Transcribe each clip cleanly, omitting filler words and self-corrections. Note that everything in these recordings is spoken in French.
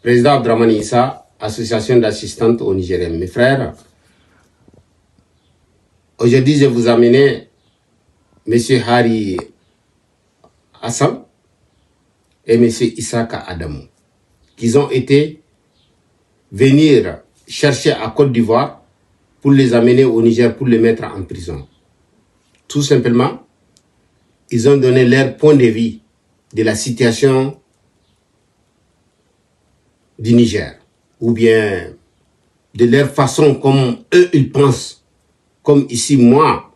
Président Abdraman Issa, association d'assistantes au Nigérien. Mes frères, aujourd'hui je vous amène M. Hari Hassan et M. Issaka Adamou, qui ont été venir chercher à Côte d'Ivoire pour les amener au Niger, pour les mettre en prison. Tout simplement, ils ont donné leur point de vue de la situation du Niger, ou bien de leur façon comme eux ils pensent. Comme ici, moi,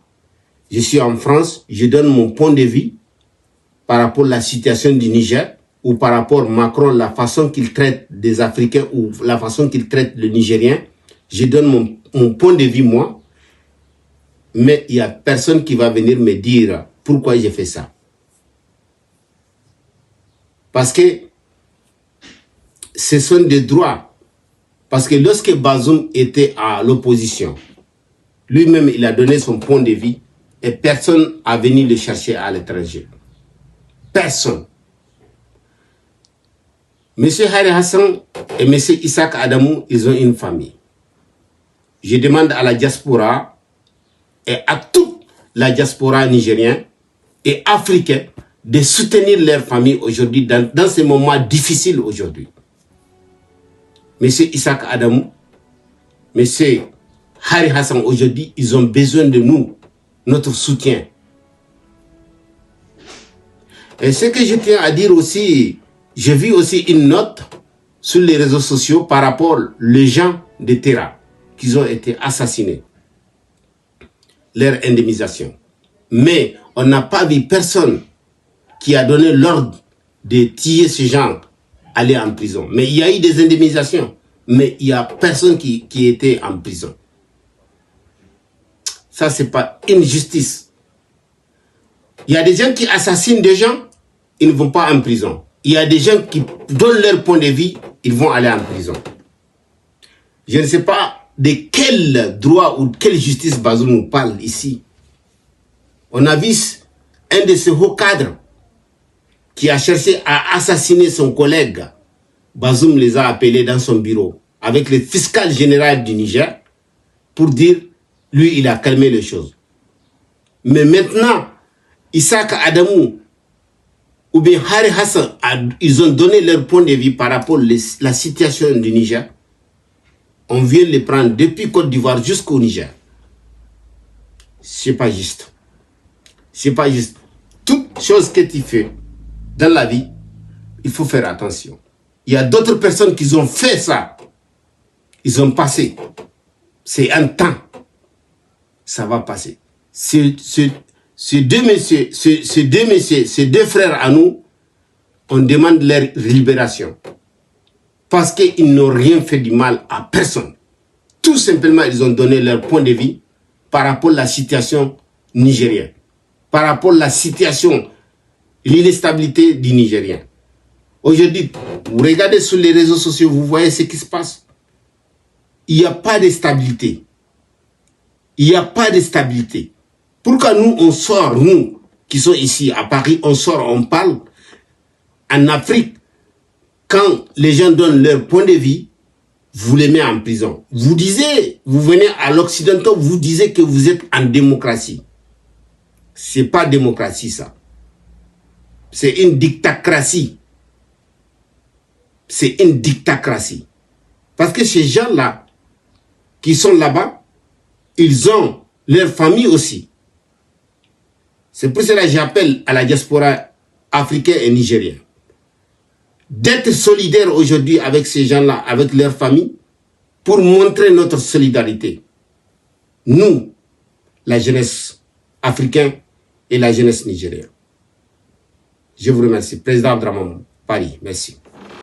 je suis en France, je donne mon point de vue par rapport à la situation du Niger, ou par rapport à Macron, la façon qu'il traite des Africains, ou la façon qu'il traite le Nigérien. Je donne mon point de vue, moi, mais il n'y a personne qui va venir me dire pourquoi j'ai fait ça. Parce que ce sont des droits. Parce que lorsque Bazoum était à l'opposition, lui-même, il a donné son point de vue et personne n'a venu le chercher à l'étranger. Personne. M. Hari Hassan et M. Issaka Adamou, ils ont une famille. Je demande à la diaspora et à toute la diaspora nigérienne et africaine de soutenir leur famille aujourd'hui, dans ces moments difficiles aujourd'hui. M. Issaka Adamou, M. Hari Hassan, aujourd'hui, ils ont besoin de nous, notre soutien. Et ce que je tiens à dire aussi, j'ai vu aussi une note sur les réseaux sociaux par rapport aux gens de Terra qui ont été assassinés. Leur indemnisation. Mais on n'a pas vu personne qui a donné l'ordre de tuer ces gens, aller en prison. Mais il y a eu des indemnisations, mais il n'y a personne qui était en prison. Ça, c'est pas une justice. Il y a des gens qui assassinent des gens, ils ne vont pas en prison. Il y a des gens qui donnent leur point de vue, ils vont aller en prison. Je ne sais pas de quel droit ou de quelle justice Bazoum nous parle ici. On a vu un de ces hauts cadres qui a cherché à assassiner son collègue. Bazoum les a appelés dans son bureau avec le fiscal général du Niger pour dire, lui, il a calmé les choses. Mais maintenant, Issaka Adamou ou bien Hari Hassan, ils ont donné leur point de vue par rapport à la situation du Niger. On vient les prendre depuis Côte d'Ivoire jusqu'au Niger. C'est pas juste. C'est pas juste. Toute chose que tu fais dans la vie, il faut faire attention. Il y a d'autres personnes qui ont fait ça. Ils ont passé. C'est un temps. Ça va passer. Ces deux frères à nous, on demande leur libération. Parce qu'ils n'ont rien fait du mal à personne. Tout simplement, ils ont donné leur point de vue par rapport à la situation nigérienne. Par rapport à la situation, l'instabilité du Nigérien. Aujourd'hui, vous regardez sur les réseaux sociaux, vous voyez ce qui se passe. Il n'y a pas de stabilité. Il n'y a pas de stabilité. Pourquoi nous, on sort, nous, qui sommes ici à Paris, on sort, on parle. En Afrique, quand les gens donnent leur point de vue, vous les mettez en prison. Vous disiez, vous venez à l'Occident, vous disiez que vous êtes en démocratie. C'est pas démocratie, ça. C'est une dictacratie. C'est une dictacratie. Parce que ces gens-là, qui sont là-bas, ils ont leur famille aussi. C'est pour cela que j'appelle à la diaspora africaine et nigérienne d'être solidaire aujourd'hui avec ces gens-là, avec leur famille, pour montrer notre solidarité. Nous, la jeunesse africaine et la jeunesse nigérienne. Je vous remercie. Président Abdraman, Paris, merci.